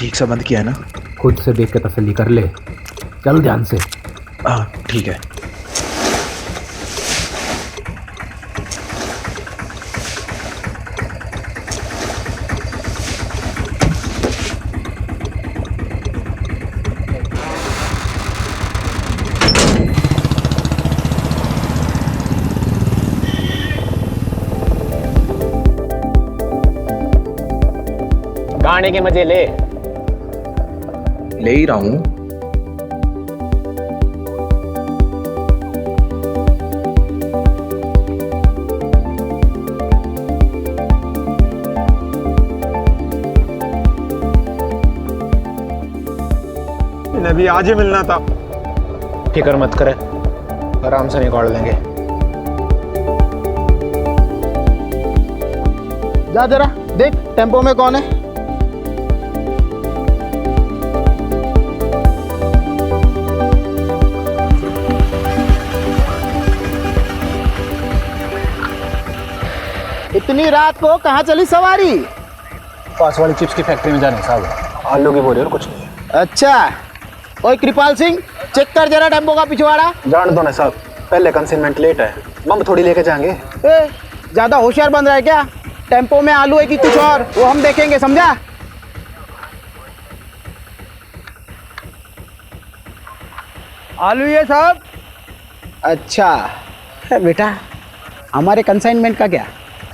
ठीक से बंद किया है ना? खुद से देख के तसल्ली कर ले, चल ध्यान से। हाँ ठीक है। गाने के मजे ले ही रहा हूँ। इन्हें भी आज ही मिलना था। फिक्र मत करे, आराम से निकाल लेंगे। जा जरा देख टेम्पो में कौन है। इतनी रात को कहाँ चली सवारी? पास वाली चिप्स की फैक्ट्री में जाने साहब। आलू की बोरी और कुछ नहीं। अच्छा, ओए कृपाल सिंह, चेक कर जरा टेम्पो का पिछवाड़ा। जान दो ना साहब, पहले कंसाइनमेंट लेट है, बम थोड़ी लेके जाएंगे। ज्यादा होशियार बन रहा है क्या? टेम्पो में आलू है कि कुछ और, वो हम देखेंगे, समझा? आलू ये साहब। अच्छा बेटा, हमारे कंसाइनमेंट का क्या?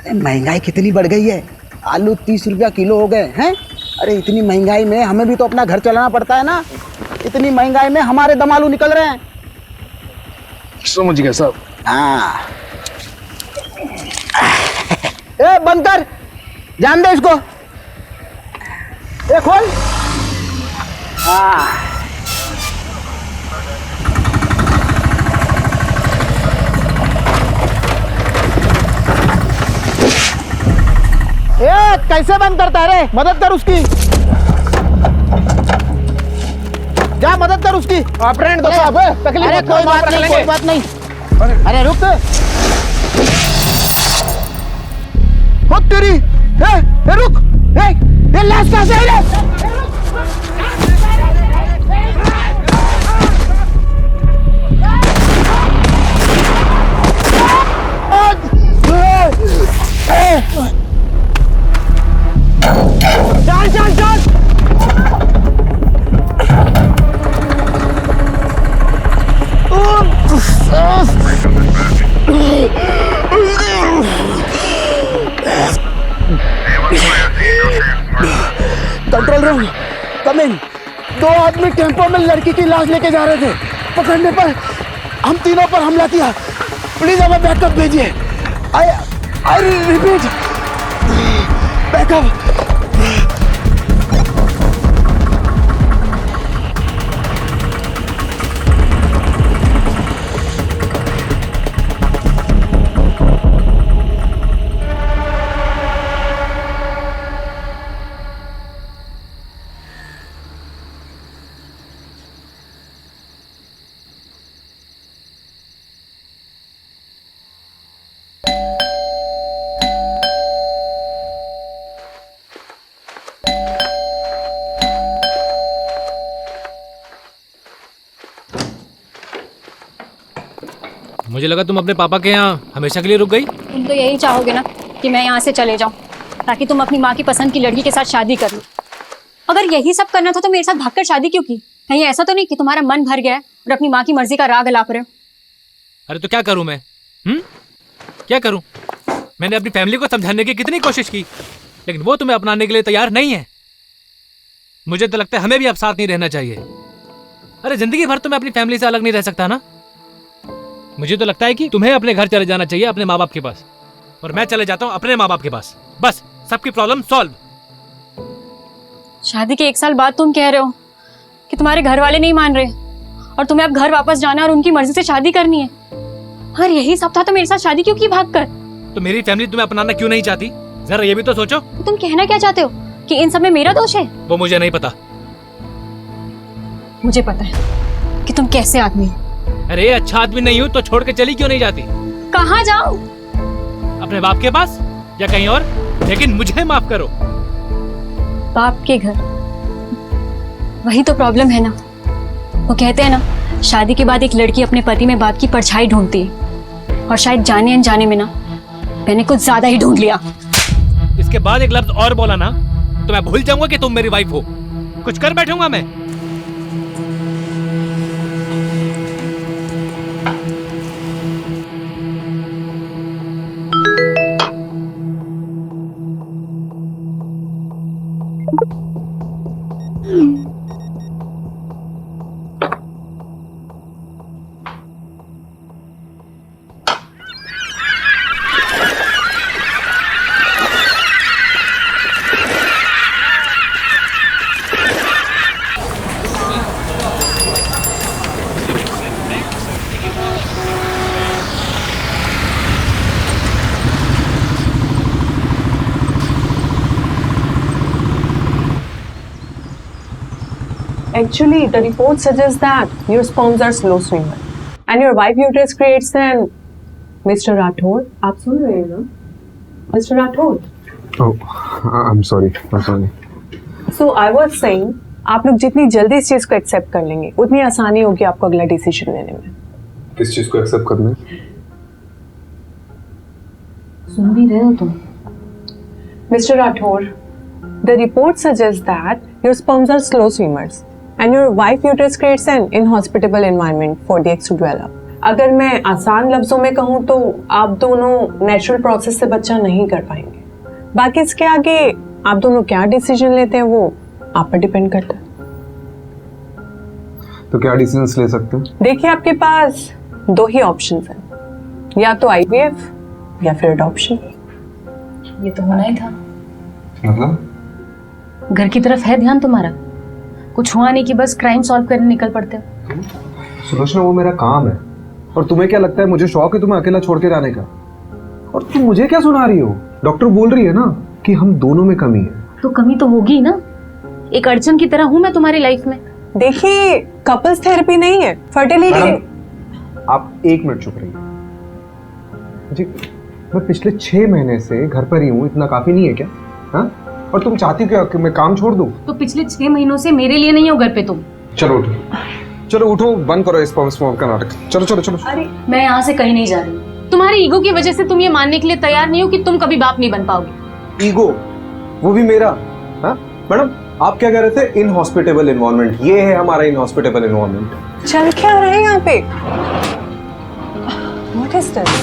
अरे महंगाई कितनी बढ़ गई है, आलू 30 रुपया किलो हो गए हैं। अरे इतनी महंगाई में हमें भी तो अपना घर चलाना पड़ता है ना। इतनी महंगाई में हमारे दम आलू निकल रहे हैं। समझ गया साहब। हाँ ए बंद कर, जान दे इसको। ए खोल। हाँ ए कैसे बंद करता है रे? मदद कर उसकी, जा मदद कर उसकी। ऑपरेंट दो साहब, तकलीफ अरे कोई बात नहीं, कोई बात नहीं। अरे रुक, हो तेरी। ए रुक, ये लाश कहाँ से आई रे? चल चल चल। कंट्रोल रूम, कम इन। 2 आदमी टेम्पो में लड़की की लाश लेके जा रहे थे। पकड़ने पर हम तीनों पर हमला किया। प्लीज हमें बैकअप भेजिए। I repeat, backup. मुझे लगा तुम अपने पापा के यहाँ हमेशा के लिए रुक गई। तुम तो यही चाहोगे ना कि मैं यहाँ से चले जाऊँ, ताकि तुम अपनी माँ की पसंद की लड़की के साथ शादी कर लो। अगर यही सब करना था तो मेरे साथ भागकर शादी क्यों की? कहीं ऐसा तो नहीं कि तुम्हारा मन भर गया है और अपनी माँ की मर्जी का राग अलाप रहे हो? अरे तो क्या करूँ मैं? क्या करूँ? मैंने अपनी फैमिली को समझाने की कितनी कोशिश की, लेकिन वो तुम्हें अपनाने के लिए तैयार नहीं है। मुझे तो लगता है हमें भी अब साथ नहीं रहना चाहिए। अरे जिंदगी भर तो मैं अपनी फैमिली से अलग नहीं रह सकता ना। मुझे तो लगता है कि तुम्हें अपने घर चले जाना चाहिए, अपने माँ बाप के पास, और मैं चले जाता हूँ अपने माँ बाप के पास। बस सबकी प्रॉब्लम सॉल्व। शादी के 1 साल बाद तुम कह रहे हो कि तुम्हारे घर वाले नहीं मान रहे और तुम्हें अब घर वापस जाना और उनकी मर्जी से शादी करनी है। अगर यही सब था तो मेरे साथ शादी क्यों की भागकर? तो मेरी फैमिली तुम्हें अपनाना क्यों नहीं चाहती? जरा ये भी तो सोचो। तो तुम कहना क्या चाहते हो कि इन सब में मेरा दोष है? वो मुझे नहीं पता। मुझे पता है कि तुम कैसे आदमी हो। अरे अच्छा आदमी नहीं हूँ तो छोड़ के चली क्यों नहीं जाती? कहाँ जाऊं? अपने बाप के पास या कहीं और, लेकिन मुझे माफ करो। बाप के घर वही तो प्रॉब्लम है ना। वो कहते हैं ना, शादी के बाद एक लड़की अपने पति में बाप की परछाई ढूंढती है, और शायद जाने अनजाने में ना मैंने कुछ ज्यादा ही ढूंढ लिया। इसके बाद एक लफ्ज और बोला ना तो मैं भूल जाऊंगा कि तुम मेरी वाइफ हो। कुछ कर बैठूंगा मैं। Actually, the report suggests that your sperms are slow swimmer and your wife uterus creates an Mr. Rathod. आप सुन रहे हैं ना? Mr. Rathod. Oh, I'm sorry. So I was saying, आप लोग जितनी जल्दी इस चीज को एक्सेप्ट कर लेंगे उतनी आसानी होगी आपको अगला डिसीजन लेने में। किस चीज को एक्सेप्ट करना है? सुन भी रहे हो तुम? Mr. Rathod, the report suggests that your sperms are slow swimmers and your wife uterus creates an inhospitable environment for the eggs to develop. अगर मैं आसान लफ्जों में कहूँ तो आप दोनों नेचुरल प्रोसेस से बच्चा नहीं कर पाएंगे। बाकी इसके आगे आप दोनों क्या डिसीजन लेते हैं वो आप पर डिपेंड करता है। तो क्या डिसीजंस ले सकते हैं? देखिए आपके पास दो ही ऑप्शंस हैं, या तो IVF या फिर अडॉप्शन। ये तो होना ही था। मतलब घर की तरफ है ध्यान तुम्हारा, कुछ हुआ नहीं कि बस क्राइम सॉल्व करने निकल पड़ते हो। सुलोचना, वो मेरा काम है। और तुम्हें क्या लगता है मुझे शौक है तुम्हें अकेला छोड़ के जाने का? और तुम मुझे क्या सुना रही हो? डॉक्टर बोल रही है ना कि हम दोनों में कमी है। तो कमी तो होगी ही ना, एक अड़चन की तरह हूं मैं तुम्हारी लाइफ में। देखिए कपल्स थेरेपी नहीं है, फर्टिलिटी। आप एक मिनट चुप रहिए जी। मैं पिछले 6 महीने से घर पर ही हूँ, इतना काफी नहीं है क्या? हाँ? और तुम चाहती हो क्या कि मैं काम छोड़ दूं? तो पिछले 6 महीनों से मेरे लिए नहीं हो घर पे तुम। चलो उठो, चलो उठो, बंद करो इस स्पॉम का नाटक। चलो चलो चलो। अरे मैं यहाँ से कहीं नहीं जा रही। तुम्हारी ईगो की वजह से तुम ये मानने के लिए तैयार नहीं हो कि तुम कभी बाप नहीं बन पाओगे। ईगो? वो भी मेरा? हाँ मैडम, आप क्या कह रहे थे? Inhospitable environment. ये है हमारा इनहॉस्पिटेबल एनवायरनमेंट। चल क्या रहे हैं यहाँ पे? What is this?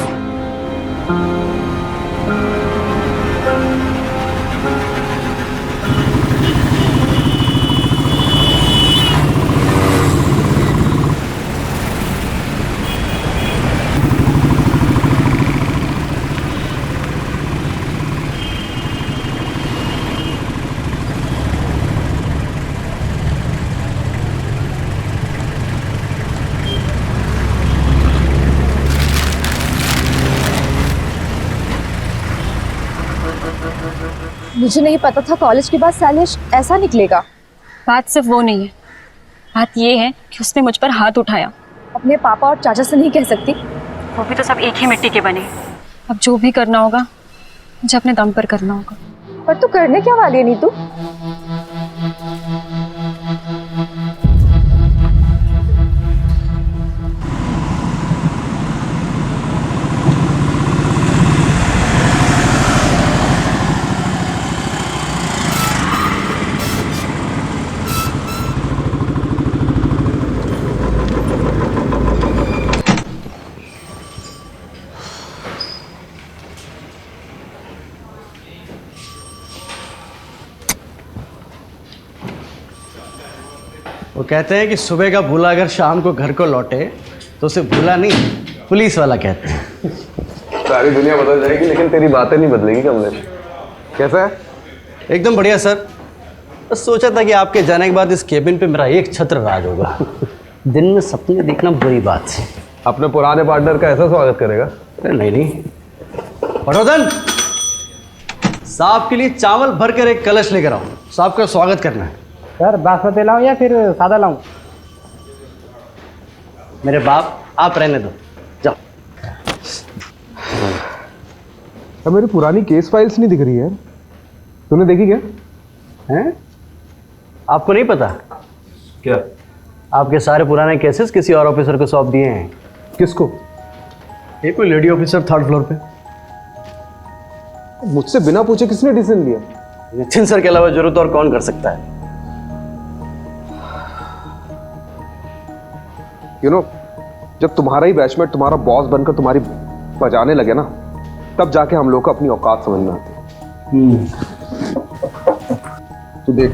मुझे नहीं पता था कॉलेज के बाद सालिश ऐसा निकलेगा। बात सिर्फ वो नहीं है, बात ये है कि उसने मुझ पर हाथ उठाया। अपने पापा और चाचा से नहीं कह सकती? वो भी तो सब एक ही मिट्टी के बने। अब जो भी करना होगा मुझे अपने दम पर करना होगा। पर तू करने क्या वाली है नीतू? वो कहते हैं कि सुबह का भूला अगर शाम को घर को लौटे तो उसे भूला नहीं, पुलिस वाला कहते हैं। सारी दुनिया बदल जाएगी लेकिन तेरी बातें नहीं बदलेगी कमलेश। कैसा है? एकदम बढ़िया सर। बस सोचा था कि आपके जाने के बाद इस केबिन पे मेरा एक छत्र राज होगा। दिन में सपने देखना बुरी बात है। अपने पुराने पार्टनर का ऐसा स्वागत करेगा? अरे नहीं। पटोदन, साहब के लिए चावल भर कर एक कलश लेकर आओ, साहब का स्वागत करना है। सर बासमती लाऊं या फिर सादा लाऊं? मेरे बाप, आप रहने दो, जाओ। अब मेरी पुरानी केस फाइल्स नहीं दिख रही है, तूने देखी क्या? हैं? आपको नहीं पता? क्या? आपके सारे पुराने केसेस किसी और ऑफिसर को सौंप दिए हैं। किसको? ये कोई लेडी ऑफिसर 3rd फ्लोर पे। मुझसे बिना पूछे किसने डिसीजन लिया? नितिन सर के अलावा जरूरत और कौन कर सकता है? जब तुम्हारा ही बैचमेट तुम्हारा बॉस बनकर तुम्हारी बजाने लगे ना, तब जाके हम लोग को अपनी औकात समझ में आती है। तू देख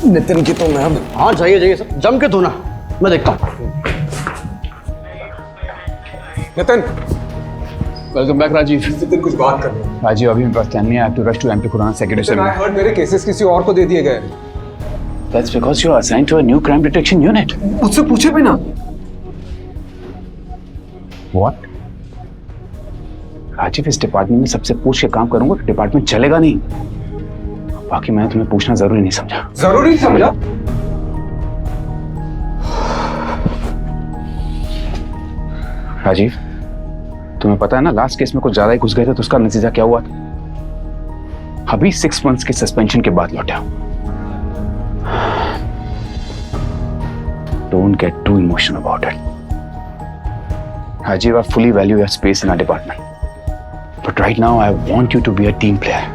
नितिन की तो मैं अब। हाँ जाइए जाइए सर, जम के धोना, मैं देखता हूँ। Nitin, welcome back Rajeev. नितिन कुछ बात कर रहे। राजीव अभी मेरे पास टाइम नहीं है। I have to rush to MP Khurana secretary से। I heard मेरे केसेस किसी और को दे दिए गए। That's because you are assigned to a new crime detection unit. मुझसे पूछे भी ना। What? राजीव, इस डिपार्टमेंट में सबसे पूछ के काम करूंगा तो डिपार्टमेंट चलेगा नहीं। बाकी मैंने तुम्हें पूछना जरूरी नहीं समझा। जरूरी समझा? राजीव, तुम्हें पता है ना, लास्ट केस में कुछ ज्यादा ही घुस गए थे तो उसका नतीजा क्या हुआ था? अभी 6 months के सस्पेंशन के बाद लौटा। Don't get too emotional about it. Rajiv, I fully value your space in our department. But right now, I want you to be a team player.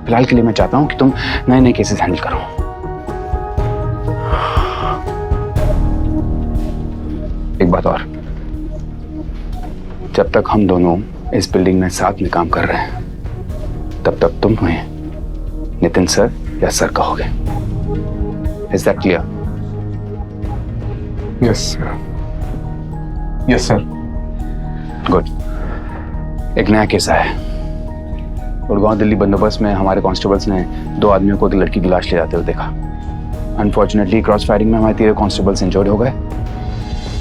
फिलहाल के लिए मैं चाहता हूं कि तुम नए केसेस हैंडल करो। एक बात और, जब तक हम दोनों इस बिल्डिंग में साथ में काम कर रहे हैं, तब तक तुम हमें नितिन सर या सर कहोगे। Is that clear? Yes, sir. Yes, sir. Good. एक नया केस आया है। गुड़गांव दिल्ली बंदोबस्त में हमारे कांस्टेबल्स ने 2 आदमियों को लड़की की लाश ले जाते हुए देखा। अनफॉर्चुनेटली क्रॉस फायरिंग में हमारे 3 कांस्टेबल्स इंजर्ड हो गए।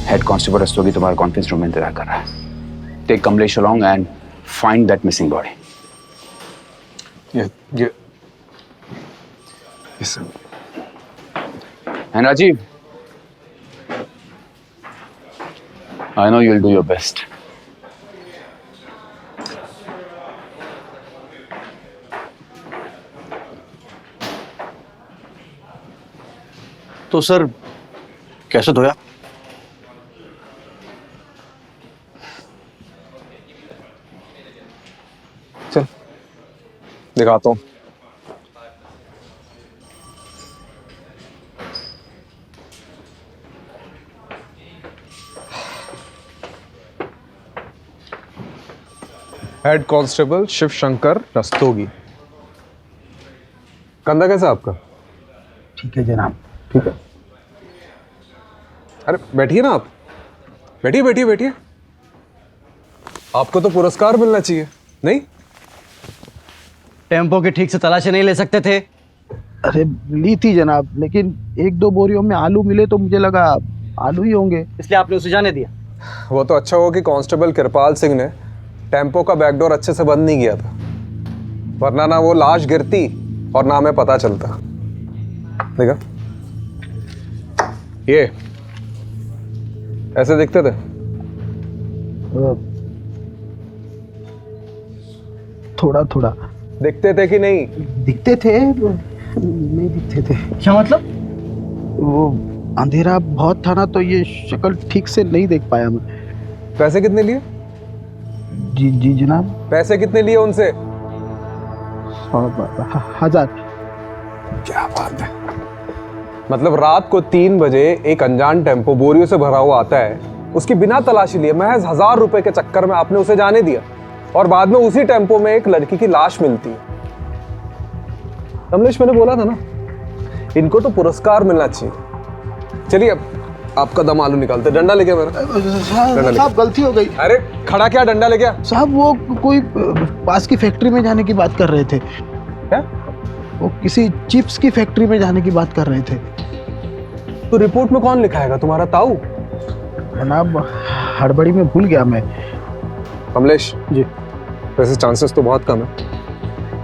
हेड कांस्टेबल रस्तोगी तुम्हारा कॉन्फ्रेंस रूम में इंतजार कर रहा है। Take Kamlesh along and find that missing body. Yes, sir. And Rajiv, I know you'll do your best. तो सर कैसे धोया? चल दिखाता हूँ। Head constable Shiv Shankar Rastogi. कंधा कैसा आपका? ठीक है जनाब। ठीक है। अरे बैठिए ना आप। बैठिए बैठिए बैठिए। आपको तो पुरस्कार मिलना चाहिए, नहीं? टेम्पो की ठीक से तलाशी नहीं ले सकते थे? अरे ली थी जनाब, लेकिन 1-2 बोरियों में आलू मिले तो मुझे लगा आलू ही होंगे, इसलिए आपने उसे जाने दिया। वो तो अच्छा हुआ कि कांस्टेबल कृपाल सिंह ने टेम्पो का बैकडोर अच्छे से बंद नहीं किया था, वरना ना वो लाश गिरती और ना हमें पता चलता। देखा, ये ऐसे दिखते थे। थोड़ा थोड़ा दिखते थे कि नहीं? दिखते थे, नहीं दिखते थे। क्या मतलब? वो अंधेरा बहुत था ना, तो ये शक्ल ठीक से नहीं देख पाया मैं। पैसे कितने लिए? जी जी जनाब। पैसे कितने लिए उनसे? 1000। क्या बात है। मतलब रात को 3 बजे एक अनजान टेम्पो बोरियों से भरा हुआ आता है, उसकी बिना तलाशी लिए महज 1000 रुपए के चक्कर में आपने उसे जाने दिया, और बाद में उसी टेम्पो में एक लड़की की लाश मिलती है। कमलेश, मैंने बोला था ना, इनको तो पुरस्कार मिलना चाहिए। चलिए अब आपका दम आलू निकालते। डंडा लेके मेरा। साहब गलती हो गई। अरे खड़ा क्या, डंडा लेके? साहब वो कोई पास की फैक्ट्री में जाने की बात कर रहे थे। क्या? वो किसी चिप्स की फैक्ट्री में जाने की बात कर रहे थे। तो रिपोर्ट में कौन लिखाएगा, तुम्हारा ताऊ? जनाब हड़बड़ी में भूल गया मैं। कमलेश जी। वैसे चांसेस तो बहुत कम है,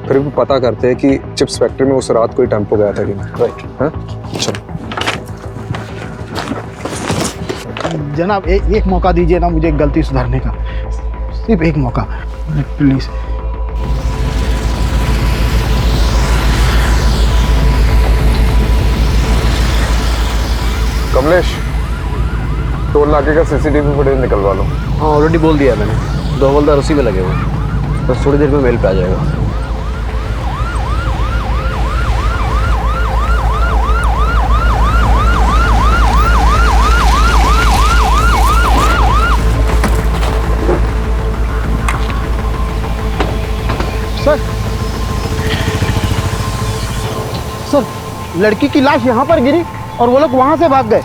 फिर भी पता करते हैं कि चिप्स फैक्ट्री में उस रात कोई टेम्पो गया था कि नहीं। राइट। हाँ चलो जनाब एक मौका दीजिए ना मुझे गलती सुधारने का, सिर्फ एक मौका प्लीज। कमलेश, टोल नाके का सीसीटीवी फुटेज निकलवा लो। हाँ ऑलरेडी बोल दिया मैंने, 2 हवलदार उसी में लगे हुए हैं, बस थोड़ी देर में मेल पे आ जाएगा। सर, लड़की की लाश यहाँ पर गिरी और वो लोग वहां से भाग गए।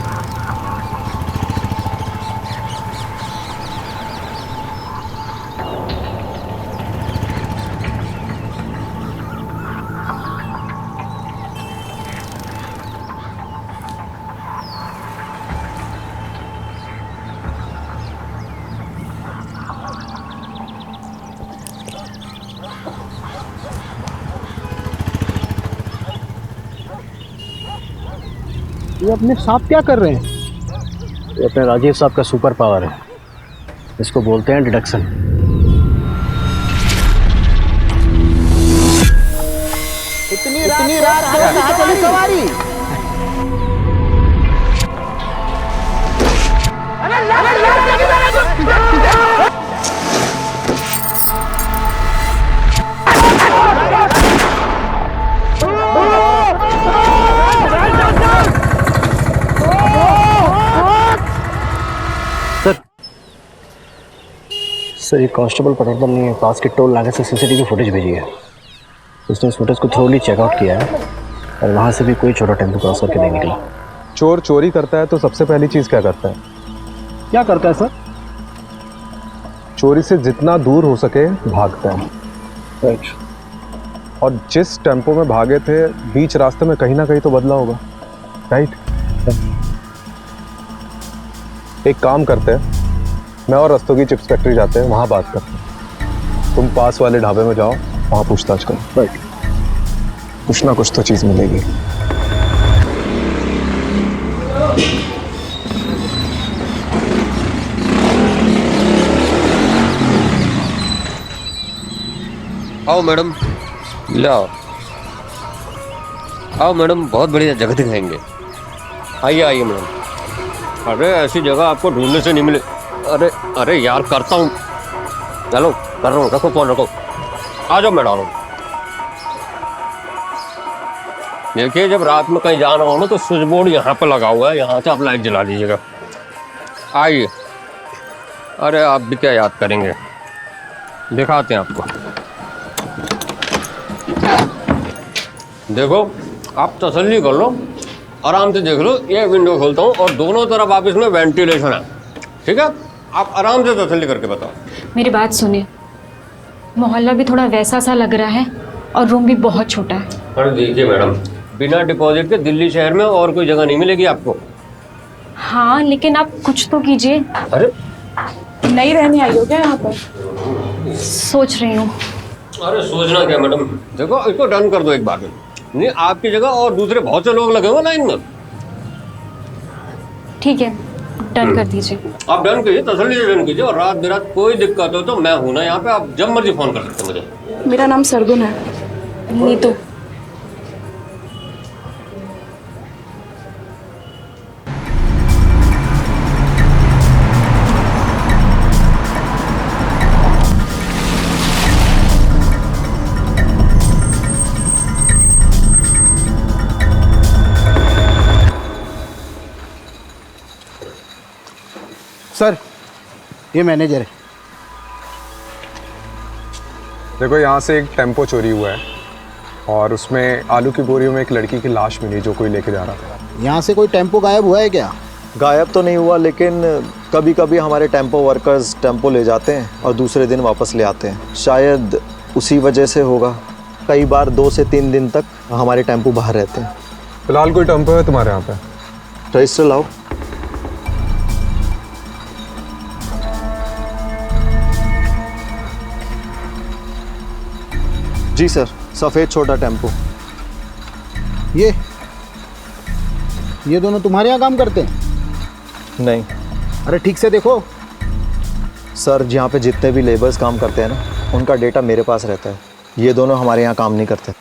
ये अपने साहब क्या कर रहे हैं? ये अपने राजीव साहब का सुपर पावर है, इसको बोलते हैं डिडक्शन। इतनी रात को कहाँ चली सवारी? सर ये कांस्टेबल पटवर्धन ने पास के टोल नाके से सीसीटीवी फुटेज भेजी है। उसने उस फुटेज को थ्रोली चेकआउट किया है और वहाँ से भी कोई छोटा टेम्पो क्रॉस करके नहीं निकला। चोर चोरी करता है तो सबसे पहली चीज क्या करता है? क्या करता है सर? चोरी से जितना दूर हो सके भागता है। राइट। और जिस टेम्पो में भागे थे बीच रास्ते में कहीं ना कहीं तो बदला होगा, राइट? एक काम करते हैं, मैं और रस्तों की चिप्स फैक्ट्री जाते हैं, वहां बात करते हैं। तुम पास वाले ढाबे में जाओ, वहां पूछताछ करो। राइट। कुछ ना कुछ तो चीज मिलेगी। आओ मैडम, ले आओ। आओ मैडम, बहुत बढ़िया जगह दिखाएंगे। आइए आइए मैडम। अरे ऐसी जगह आपको ढूंढने से नहीं मिले। अरे अरे यार, करता हूँ, चलो कर रहा हूँ, रखो फोन रखो। आ जाओ मैडम। देखिए, जब रात में कहीं जाना हो ना तो स्विच बोर्ड यहाँ पे लगा हुआ है, यहाँ से आप लाइट जला लीजिएगा। आइए। अरे आप भी क्या याद करेंगे, दिखाते हैं आपको। देखो, आप तसल्ली कर लो, आराम से देख लो। ये विंडो खोलता हूँ और दोनों तरफ आप इसमें वेंटिलेशन है, ठीक है? आप आराम से तसल्ली करके बताओ। मेरी बात सुनिए, मोहल्ला भी थोड़ा वैसा सा लग रहा है और रूम भी बहुत छोटा है। अरे देखिए मैडम, बिना डिपॉजिट के दिल्ली शहर में और कोई जगह नहीं मिलेगी आपको। हाँ, लेकिन आप कुछ तो कीजिए। अरे नहीं रहने आई हो क्या यहाँ पर? सोच रही हूँ। अरे सोचना क्या मैडम, देखो इसको डन कर दो एक बार में। नहीं, आपकी जगह और दूसरे बहुत से लोग लगे हुए लाइन में। ठीक है, डन कर दीजिए। आप डन कीजिए, तसल्ली से डन कीजिए। और रात बिरात कोई दिक्कत हो तो मैं हूं ना यहाँ पे, आप जब मर्जी फोन कर सकते हैं मुझे। मेरा नाम सरगुन है। नीतू। सर, ये मैनेजर है। देखो, यहाँ से एक टेम्पो चोरी हुआ है और उसमें आलू की बोरियों में एक लड़की की लाश मिली जो कोई लेके जा रहा था। यहाँ से कोई टेम्पो गायब हुआ है क्या? गायब तो नहीं हुआ, लेकिन कभी कभी हमारे टेम्पो वर्कर्स टेम्पो ले जाते हैं और दूसरे दिन वापस ले आते हैं। शायद उसी वजह से होगा। कई बार 2 से 3 दिन तक हमारे टेम्पो बाहर रहते हैं। फिलहाल कोई टेम्पो है तुम्हारे यहाँ पे? रजिस्टर लाओ। जी सर, सफ़ेद छोटा टेम्पो। ये दोनों तुम्हारे यहाँ काम करते हैं? नहीं। अरे ठीक से देखो। सर, जहाँ पे जितने भी लेबर्स काम करते हैं ना, उनका डेटा मेरे पास रहता है। ये दोनों हमारे यहाँ काम नहीं करते।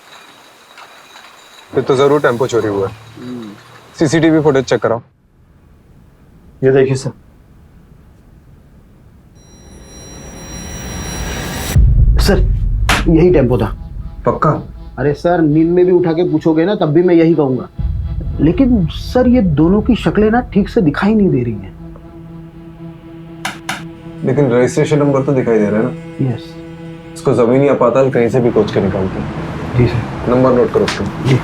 फिर तो ज़रूर टेम्पो चोरी हुआ है। सीसीटीवी फुटेज चेक कराओ। ये देखिए सर। सर यही टेम्पो था। पक्का? अरे सर, नींद में भी उठा के पूछोगे ना तब भी मैं यही कहूंगा। लेकिन सर ये दोनों की शक्लें ना ठीक से दिखाई नहीं दे रही हैं। लेकिन रजिस्ट्रेशन नंबर तो दिखाई दे रहा है ना। यस। इसको जमीनी आपातल कहीं से भी खोज के निकालते हैं। जी सर। नंबर नोट करो उसका। जी।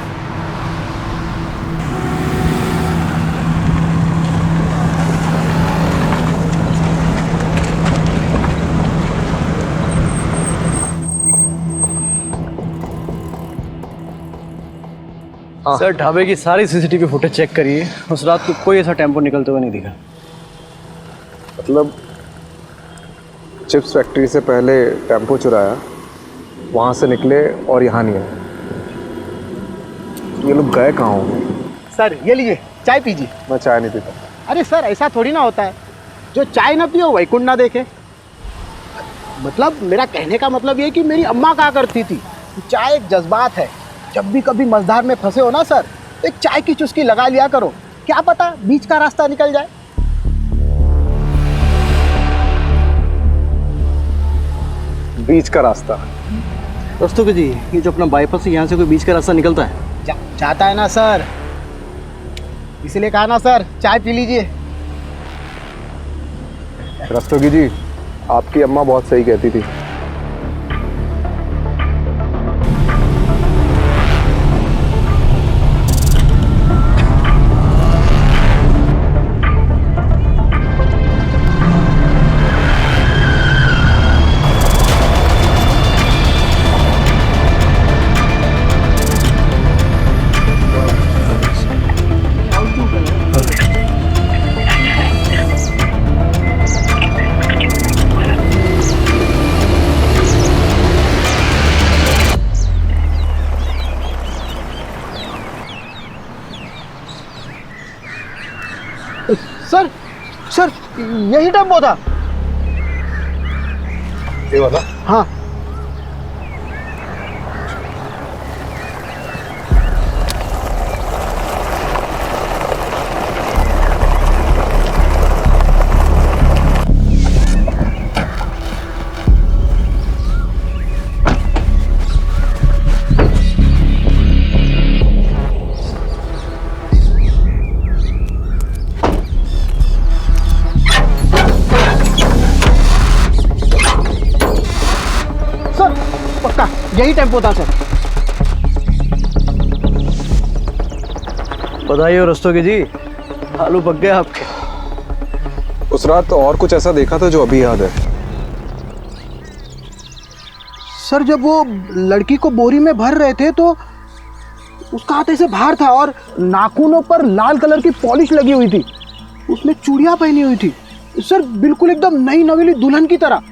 सर ढाबे की सारी सीसीटीवी फुटेज चेक करिए, उस रात को कोई ऐसा टेम्पो निकलते हुए नहीं दिखा। मतलब चिप्स फैक्ट्री से पहले टेम्पो चुराया, वहां से निकले और यहाँ नहीं आए। ये लोग गए कहाँ होंगे? सर ये लीजिए, चाय पीजिए। मैं चाय नहीं पीता। अरे सर ऐसा थोड़ी ना होता है, जो चाय ना पियो वैकुंठ ना देखे। मतलब मेरा कहने का मतलब ये कि मेरी अम्मा कहा करती थी, चाय एक जज्बात है। जब भी कभी मझधार में फंसे हो ना सर, तो एक चाय की चुस्की लगा लिया करो, क्या पता बीच का रास्ता निकल जाए। बीच का रास्ता? रस्तोगी जी, ये जो अपना बाईपास है यहाँ से कोई बीच का रास्ता निकलता है? जाता है ना सर, इसलिए कहा ना सर, चाय पी लीजिए। रस्तोगी जी, आपकी अम्मा बहुत सही कहती थी। सर सर यही टेम्पो था। ये वाला? हाँ। यही टेम्पो था सर। बधाई हो रस्तोगी जी, आलू पक गए आपके। उस रात तो और कुछ ऐसा देखा था जो अभी याद है? सर जब वो लड़की को बोरी में भर रहे थे तो उसका हाथ ऐसे बाहर था और नाखूनों पर लाल कलर की पॉलिश लगी हुई थी, उसने चूड़ियां पहनी हुई थी सर, बिल्कुल एकदम नई नवेली दुल्हन की तरह।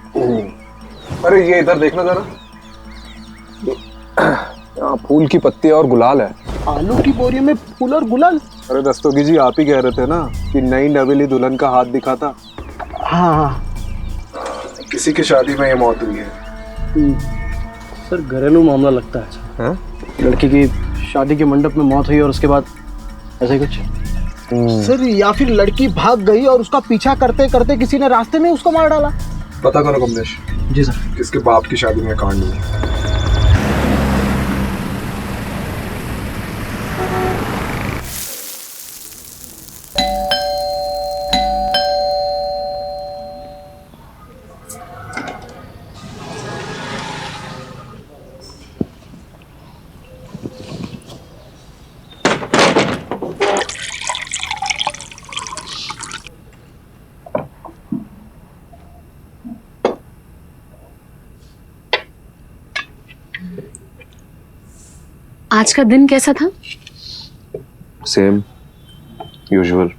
अरे ये इधर देखना जरा, यहाँ फूल की पत्ती और गुलाल है। आलू की बोरी में फूल और गुलाल? अरे दस्तोगी जी, आप ही कह रहे थे ना कि नई नवेली दुल्हन का हाथ दिखा था। हाँ। किसी की शादी में ये मौत हुई है। सर घरेलू मामला लगता है। हाँ? लड़की की शादी के मंडप में मौत हुई और उसके बाद ऐसा ही कुछ? सर या फिर लड़की भाग गई और उसका पीछा करते करते किसी ने रास्ते में उसको मार डाला। पता करो कमलेश। जी सर। किसके बाप की शादी में कांड हुई? आज का दिन कैसा था? Same usual.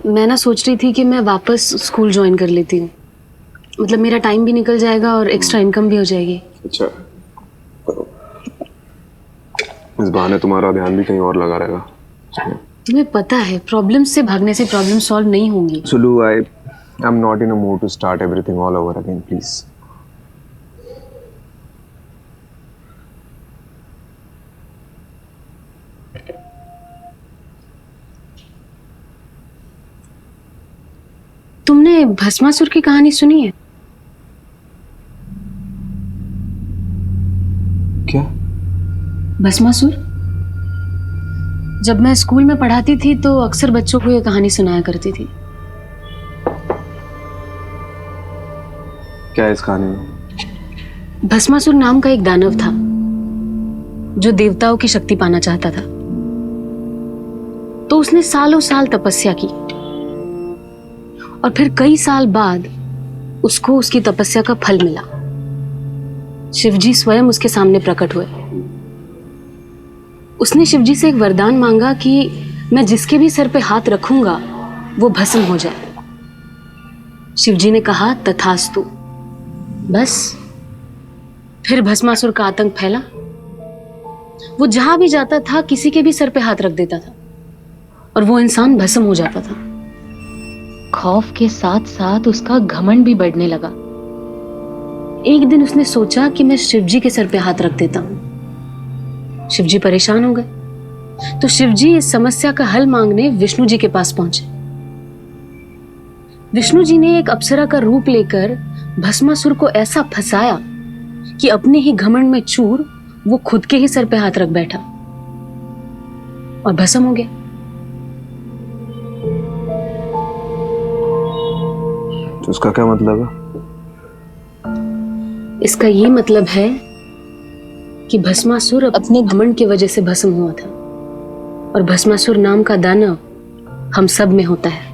मैं ना सोच रही थी कि मैं वापस स्कूल ज्वाइन कर लेती हूँ, मतलब मेरा टाइम भी निकल जाएगा और एक्स्ट्रा इनकम भी हो जाएगी। अच्छा करो, इस बहाने तुम्हारा ध्यान भी कहीं और लगा रहेगा। तुम्हें पता है प्रॉब्लम से भागने से प्रॉब्लम सॉल्व नहीं होंगी। Sulu, I am not in a mood to start everything all over again, please. तुमने भस्मासुर की कहानी सुनी है? क्या? भस्मासुर? जब मैं स्कूल में पढ़ाती थी तो अक्सर बच्चों को ये कहानी सुनाया करती थी। क्या है इस कहानी में? भस्मासुर नाम का एक दानव था जो देवताओं की शक्ति पाना चाहता था। तो उसने सालों साल तपस्या की और फिर कई साल बाद उसको उसकी तपस्या का फल मिला। शिवजी स्वयं उसके सामने प्रकट हुए। उसने शिवजी से एक वरदान मांगा कि मैं जिसके भी सर पे हाथ रखूंगा वो भस्म हो जाए। शिवजी ने कहा तथास्तु। बस फिर भस्मासुर का आतंक फैला। वो जहां भी जाता था किसी के भी सर पे हाथ रख देता था और वो इंसान भस्म हो जाता था। खौफ के साथ साथ उसका घमंड भी बढ़ने लगा। एक दिन उसने सोचा कि मैं शिवजी के सर पे हाथ रख देता हूं। शिवजी परेशान हो गए तो शिवजी इस समस्या का हल मांगने विष्णु जी के पास पहुंचे। विष्णु जी ने एक अप्सरा का रूप लेकर भस्मासुर को ऐसा फंसाया कि अपने ही घमंड में चूर वो खुद के ही सर पे हाथ रख बैठा और भस्म हो गया। तो उसका क्या मतलब है? इसका ये मतलब है कि भस्मासुर अपने घमंड की वजह से भस्म हुआ था और भस्मासुर नाम का दानव हम सब में होता है।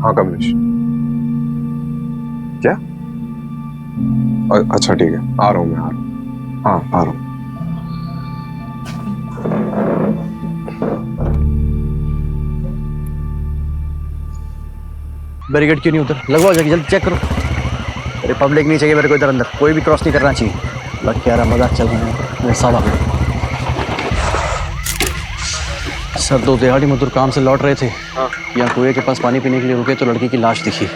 हाँ कमलेश, क्या? अच्छा ठीक है, आ रहा हूँ मैं, आ रहा हूँ। हाँ आ रहा हूँ। बैरिकेड क्यों नहीं उधर? लगवाओ जाके, जल्दी चेक करो। अरे पब्लिक नहीं चाहिए मेरे को इधर अंदर, कोई भी क्रॉस नहीं करना चाहिए। लग क्या रहा, मजाक चल रहा है मेरे साथ। आ गए सर, 2 दिहाड़ी मजदूर काम से लौट रहे थे। यहाँ कुएं के पास पानी पीने के लिए रुके तो लड़की की लाश दिखी।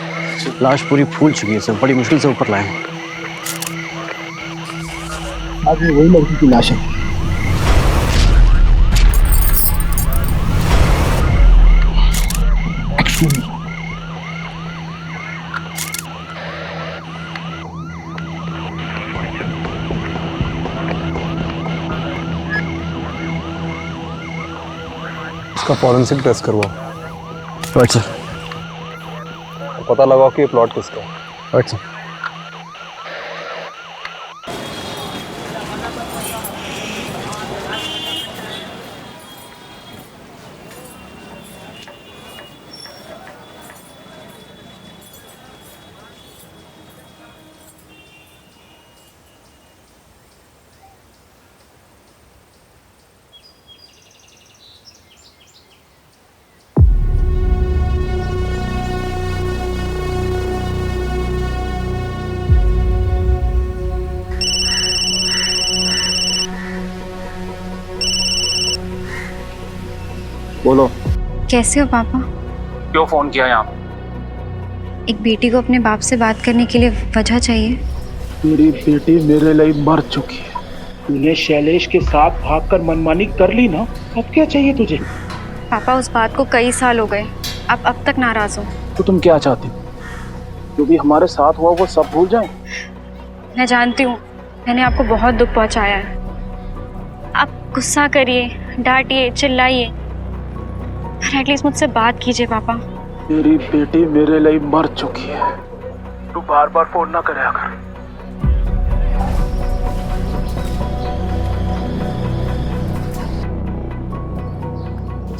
लाश पूरी फूल चुकी है सर, बड़ी मुश्किल से ऊपर लाए। आज वही लड़की की लाश है। इसका फॉरेंसिक टेस्ट करवाओ। Right sir. पता लगाओ कि ये प्लॉट किसका है। Right sir. बोलो। कैसे हो पापा? क्यों फोन किया यहाँ? एक बेटी को अपने बाप से बात करने के लिए वजह चाहिए। मेरी बेटी मेरे लिए मर चुकी है। तूने शैलेश के साथ भागकर मनमानी कर ली ना, अब क्या चाहिए तुझे? पापा उस बात को कई साल हो गए, आप अब तक नाराज हो। तो तुम क्या चाहती हो? जो भी हमारे साथ हुआ वो सब भूल जाए? मैं जानती हूँ मैंने आपको बहुत दुख पहुँचाया है। आप गुस्सा करिए, डांटिए, चिल्लाइए, पर एटलीस्ट मुझसे बात कीजिए पापा। मेरी बेटी मेरे लिए मर चुकी है, तू बार बार फोन ना करे कर।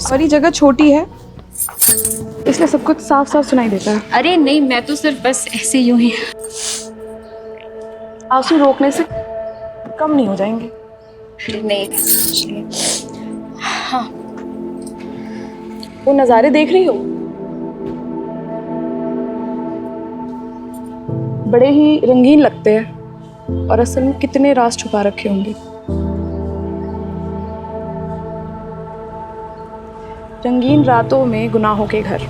सॉरी, जगह छोटी है इसलिए सब कुछ साफ साफ सुनाई देता है। अरे नहीं, मैं तो सिर्फ बस ऐसे यूं ही। आंसू रोकने से कम नहीं हो जाएंगे। नहीं, हाँ। वो नज़ारे देख रही हो, बड़े ही रंगीन लगते हैं और असल में कितने राज छुपा रखे होंगे। रंगीन रातों में गुनाहों के घर,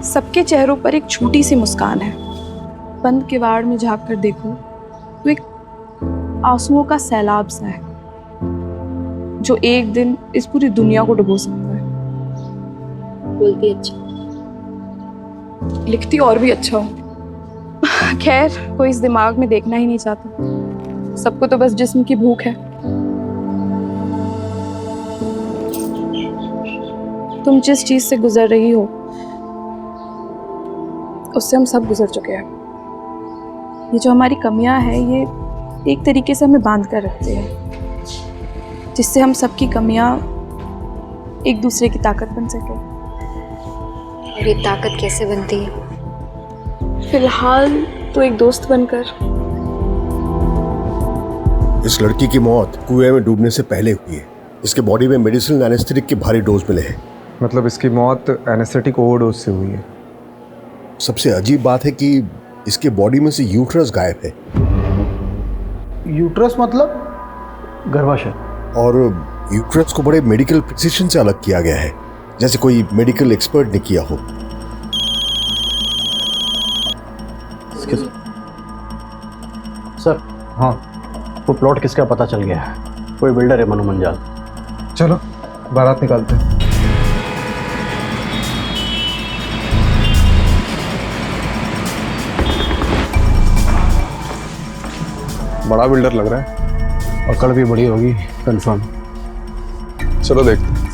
सबके चेहरों पर एक छोटी सी मुस्कान है। बंद किवाड़ में झांक कर देखो तो एक आंसुओं का सैलाब सा है जो एक दिन इस पूरी दुनिया को डुबो सकता है। बोलती अच्छा, लिखती और भी अच्छा हो। खैर, कोई इस दिमाग में देखना ही नहीं चाहता। सबको तो बस जिस्म की भूख है। तुम जिस चीज से गुजर रही हो उससे हम सब गुजर चुके हैं। ये जो हमारी कमियां हैं ये एक तरीके से हमें बांध कर रखते हैं, जिससे हम सबकी कमियां एक दूसरे की ताकत बन सके। और ये ताकत कैसे बनती है? फिलहाल तो एक दोस्त बनकर। इस लड़की की मौत कुएं में डूबने से पहले हुई है। इसके बॉडी में मेडिसिन एनेस्थेटिक के भारी डोज मिले हैं। मतलब इसकी मौत एनेस्थेटिक ओवरडोज से हुई है। सबसे अजीब बात है कि इसके बॉडी में से यूट्रस गायब है। यूट्रस मतलब? गर्भाशय। और यूट्रस को बड़े मेडिकल प्रिसिशन से अलग किया गया है, जैसे कोई मेडिकल एक्सपर्ट ने किया हो। सर, हाँ, वो प्लॉट किसका पता चल गया है। कोई बिल्डर है, मनु मंजाल। चलो बारात निकालते हैं। बड़ा बिल्डर लग रहा है। अकड़ भी बड़ी होगी, कंफर्म। चलो देखते हैं।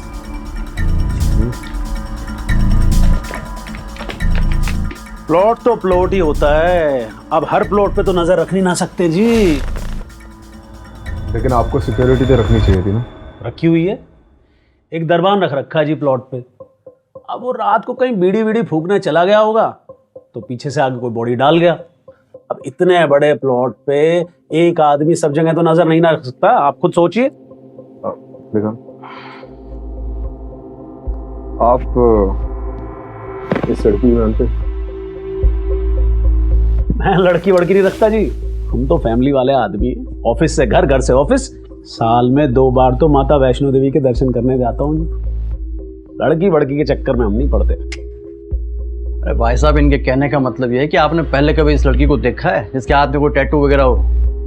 प्लॉट तो प्लॉट ही होता है। अब हर प्लॉट पे तो नजर रख नहीं ना सकते जी। लेकिन आपको सिक्योरिटी तो रखनी चाहिए थी ना। रखी हुई है, एक दरबान रख रखा है जी प्लॉट पे। अब वो रात को कहीं बीड़ी बीड़ी फूकने चला गया होगा तो पीछे से आगे कोई बॉडी डाल गया। अब इतने बड़े प्लॉट पे एक आदमी सब जगह तो नजर नहीं ना रख सकता। आप खुद सोचिए। आप इस लड़की को जानते? मैं लड़की वड़की नहीं रखता जी। हम तो फैमिली वाले आदमी हैं। ऑफिस से घर, घर से ऑफिस। साल में 2 बार तो माता वैष्णो देवी के दर्शन करने जाता हूँ जी। लड़की वड़की के चक्कर में हम नहीं पड़ते। अरे भाई साहब, इनके कहने का मतलब ये है कि आपने पहले कभी इस लड़की को देखा है जिसके हाथ में कोई टैटू वगैरह हो?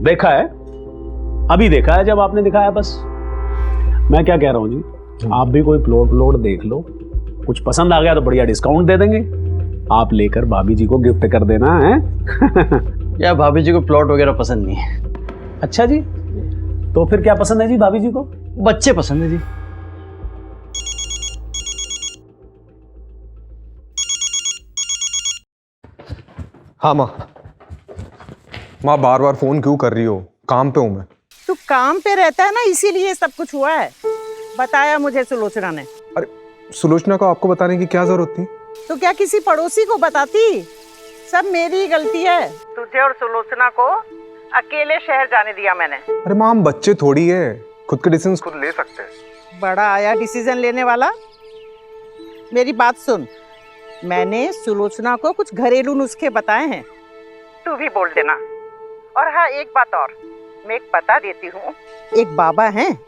देखा है, अभी देखा है जब आपने दिखाया। बस मैं क्या कह रहा हूँ जी, आप भी कोई प्लॉट देख लो, कुछ पसंद आ गया तो बढ़िया डिस्काउंट दे देंगे। आप लेकर भाभी जी को गिफ्ट कर देना है। या भाभी जी को प्लॉट वगैरह पसंद नहीं है। अच्छा जी, तो फिर क्या पसंद है जी भाभी जी को? बच्चे पसंद है जी। हाँ माँ बार बार फोन क्यों कर रही हो? काम पे हूँ मैं। तू काम पे रहता है ना, इसीलिए सब कुछ हुआ है। बताया मुझे सुलोचना ने। अरे सुलोचना को आपको बताने की क्या जरूरत थी? तो क्या किसी पड़ोसी को बताती? सब मेरी गलती है। तुझे और सुलोचना को अकेले शहर जाने दिया मैंने। अरे माँ, हम बच्चे थोड़ी है, खुद के डिसीजन खुद ले सकते हैं। बड़ा आया डिसीजन लेने वाला। मेरी बात सुन, मैंने सुलोचना को कुछ घरेलू नुस्खे बताए हैं, तू भी बोल देना। और हाँ, एक बात और मैं बता देती हूँ। एक बाबा हैं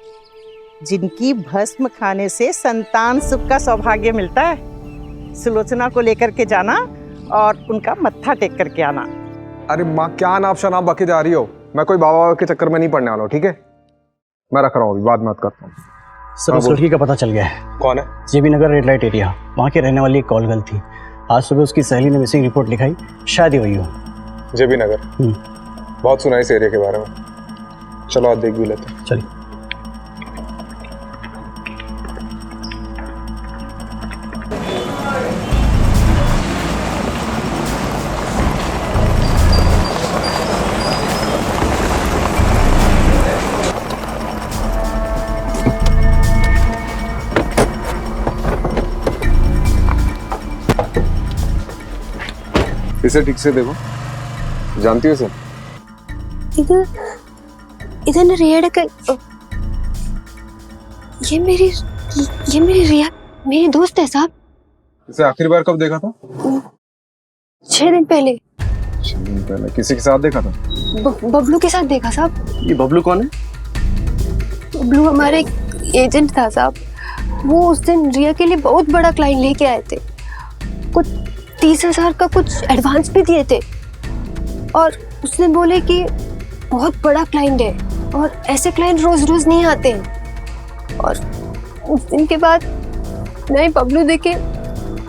जिनकी भस्म खाने से संतान सुख का सौभाग्य मिलता है। सुलोचना को लेकर के जाना और उनका मत्था टेक करके आना। अरे माँ, क्या नाप शनाप बके जा रही हो? मैं कोई बाबा के चक्कर में नहीं पड़ने वाला हूँ, ठीक है? मैं रख रहा हूँ, अभी बाद में बात करता हूँ। सर, उस लड़की का पता चल गया है। कौन है? जेबी नगर रेड लाइट एरिया, वहाँ के रहने वाली एक कॉल गर्ल थी। आज सुबह उसकी सहेली ने मिसिंग रिपोर्ट लिखाई, शादी हुई हो। जेबी नगर? बहुत सुना इस एरिया के बारे में। चलो आज देख भी लेते हैं। चलिए। इसे ठीक से देखो, जानती हो इसे? इधर ना रिया का, ये मेरी रिया, मेरी दोस्त है साहब। इसे आखिरी बार कब देखा था? 6 दिन पहले। 6 दिन पहले किसी के साथ देखा था? बबलू के साथ देखा साहब। ये बबलू कौन है? बबलू हमारे एजेंट था साहब। वो उस दिन रिया के लिए बहुत बड़ा क्लाइंट लेके आए थे। कुछ 30,000 का कुछ एडवांस भी दिए थे और उसने बोले कि बहुत बड़ा क्लाइंट है और ऐसे क्लाइंट रोज रोज नहीं आते हैं। और उस दिन के बाद नए बबलू देखे,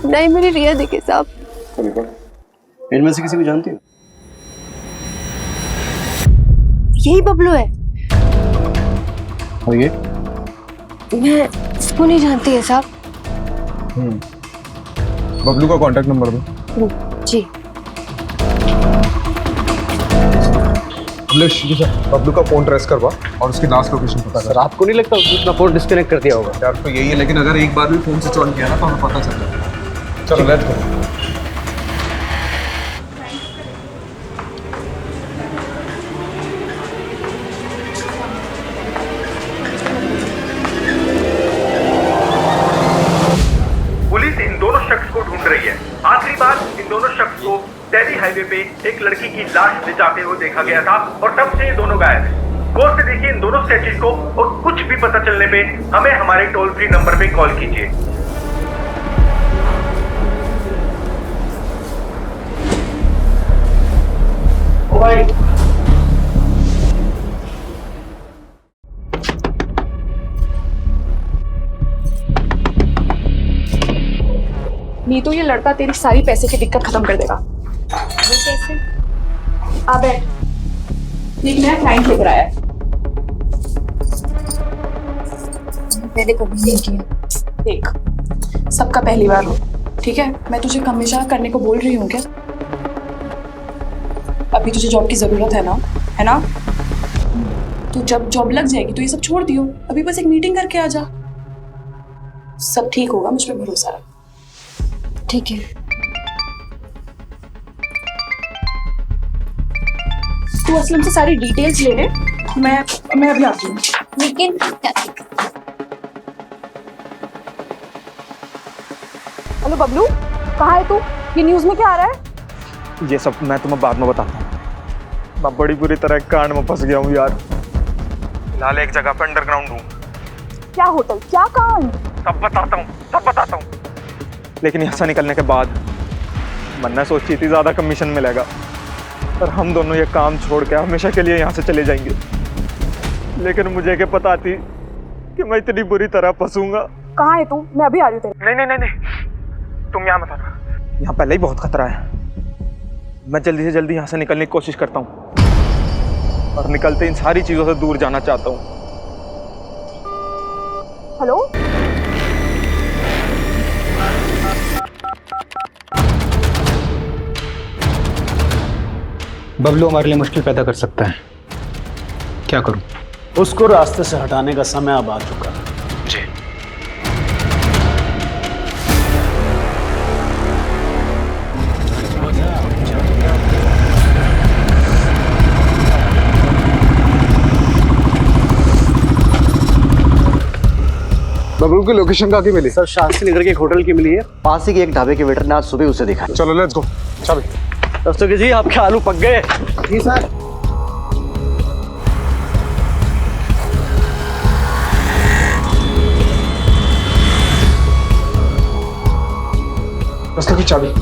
नई मेरी रिया देखे साहब। इनमें से किसी को जानती हो? यही बबलू है। और ये? मैं इसको नहीं जानती है साहब। बबलू का कांटेक्ट नंबर दो। जी जी सर, बबलू का फोन ट्रेस करवा और उसकी लास्ट लोकेशन पता कर। सर आपको नहीं लगता उसने अपना फोन डिस्कनेक्ट कर दिया होगा? यार तो यही है, लेकिन अगर एक बार भी फोन स्विच ऑन किया ना तो हमें पता चल जाएगा। चलो लेट्स गो। पुलिस इन दोनों शख्स को ढूंढ रही है। आखिरी बार इन दोनों शख्स को दिल्ली हाईवे पे एक लड़की की लाश ले जाते हुए देखा गया था और तब से ये दोनों गायब हैं। गौर से देखिए इन दोनों स्टेचुज को और कुछ भी पता चलने पे हमें हमारे टोल फ्री नंबर पे कॉल कीजिए। नहीं तो ये लड़का तेरी सारी पैसे की दिक्कत खत्म कर देगा। कैसे? आ बैठ, एक नया क्लाइंट लेकर आया है। मैंने कभी नहीं किया। देख, सबका पहली बार हो, ठीक है? मैं तुझे हमेशा करने को बोल रही हूँ क्या? अभी तुझे जॉब की जरूरत है ना? तो जब जॉब लग जाएगी तो ये सब छोड़ दियो। अभी बस एक मीटिंग करके आ जा, सब ठीक होगा, मुझ पे भरोसा रख। ठीक है। तू असलम से सारी डिटेल्स ले ले, मैं अभी आती हूँ। लेकिन हेलो बबलू, कहाँ है तू? ये न्यूज़ में क्या आ रहा है? ये सब मैं तुम्हें बाद में बताता हूँ। मैं बड़ी बुरी तरह कांड में फंस गया हूँ यार। फिलहाल एक जगह पर अंडरग्राउंड हूँ। क्या होटल, क्या कांड? सब बताता हूँ। लेकिन यहाँ से निकलने के बाद मन्ना सोची थी ज़्यादा कमीशन मिलेगा, पर हम दोनों ये काम छोड़ के हमेशा के लिए यहाँ से चले जाएंगे। लेकिन मुझे क्या पता थी कि मैं इतनी बुरी तरह फंसूंगा। कहाँ है तू? मैं अभी आ रही हूँ तेरे। नहीं, तुम यहाँ मत आना। यहाँ पहले ही बहुत खतरा है। मैं जल्दी से जल्दी यहाँ से निकलने की कोशिश करता हूँ और निकलते इन सारी चीज़ों से दूर जाना चाहता हूँ। हेलो, बबलू हमारे लिए मुश्किल पैदा कर सकता है, क्या करूं? उसको रास्ते से हटाने का समय अब आ चुका है। जी। बबलू की लोकेशन कहाँ की मिली? सर शास्त्री नगर के एक होटल की मिली है, पास ही के एक ढाबे के वेटर ने आज सुबह उसे देखा। चलो लेट्स गो। चल दस्तों जी, आपके आलू पक गए। जी सर। रास्ते की चाबी।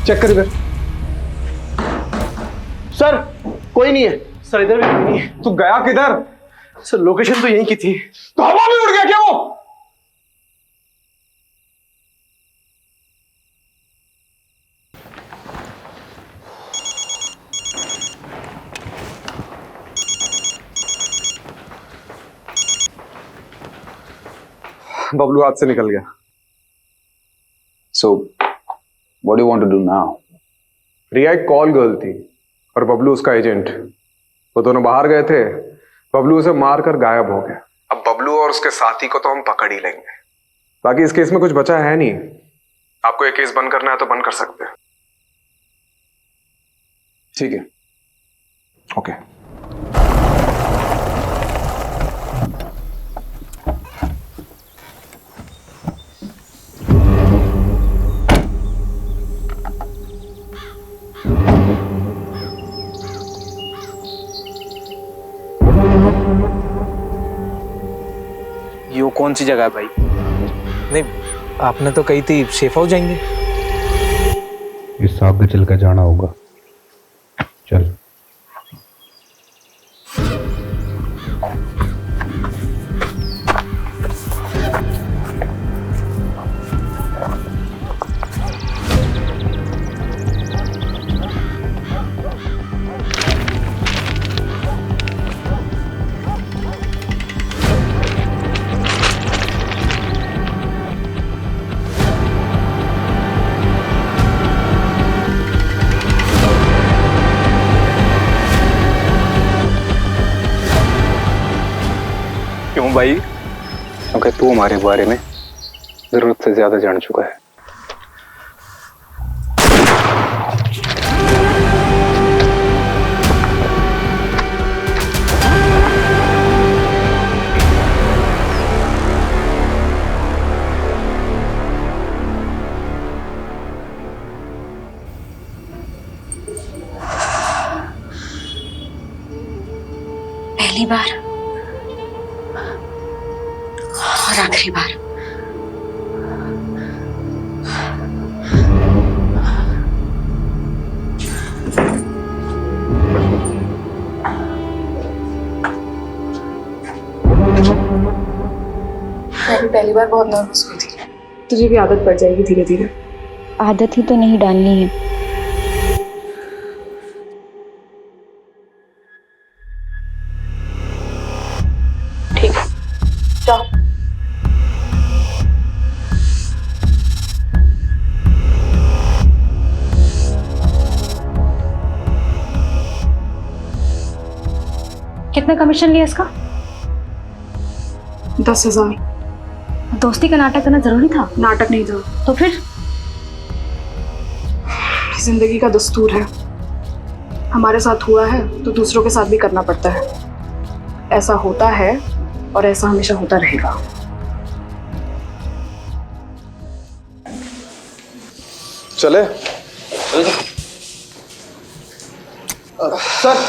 चेक कर इधर। सर कोई नहीं है। सर इधर भी कोई नहीं है। तू गया किधर? सर लोकेशन तो यहीं की थी। तो हवा में उड़ गया क्या वो? बबलू हाथ से निकल गया। So, what do you want to do now? रिया एक कॉल गर्ल थी और बबलू उसका एजेंट। वो दोनों बाहर गए थे, बबलू उसे मारकर गायब हो गया। अब बबलू और उसके साथी को तो हम पकड़ ही लेंगे, बाकी इस केस में कुछ बचा है नहीं। आपको ये केस बंद करना है तो बंद कर सकते हैं। ठीक है। ओके। कौन सी जगह है भाई? नहीं, आपने तो कही थी सेफ हाउस जाएंगे। इससे आगे चल कर जाना होगा। चल। क्यों भाई? क्योंकि तू हमारे बारे में जरूरत से ज्यादा जान चुका है। पहली बार और आखिरी बार। मैं भी पहली बार बहुत नर्वस हुई थी। तुझे भी आदत पड़ जाएगी धीरे धीरे। आदत ही तो नहीं डालनी है। ठीक है, जाओ। कितना कमीशन लिया इसका? 10,000। दोस्ती का नाटक करना जरूरी था? नाटक नहीं था तो फिर? जिंदगी का दस्तूर है, हमारे साथ हुआ है तो दूसरों के साथ भी करना पड़ता है। ऐसा होता है और ऐसा हमेशा होता रहेगा। चले सर।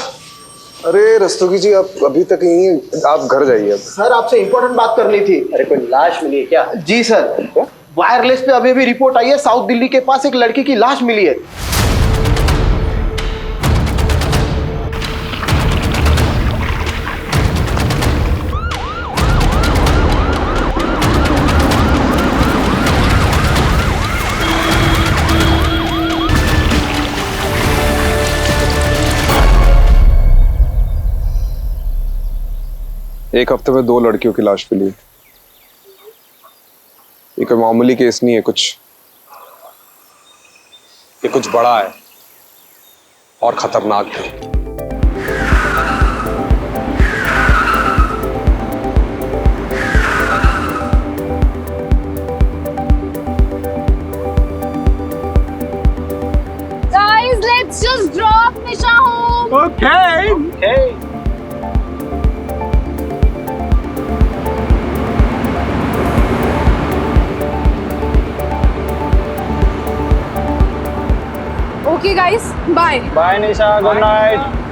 अरे रस्तोगी जी, आप अभी तक यहीं हैं, आप घर जाइए अब। सर आपसे इंपॉर्टेंट बात करनी थी। अरे कोई लाश मिली है क्या? जी सर, वायरलेस पे अभी रिपोर्ट आई है, साउथ दिल्ली के पास एक लड़की की लाश मिली है। एक हफ्ते में 2 लड़कियों की लाश मिली। ये कोई मामूली केस नहीं है, ये कुछ बड़ा है और खतरनाक है। Guys, let's just drop Nisha home. Okay. Okay, guys. Bye. Bye Nisha, good night.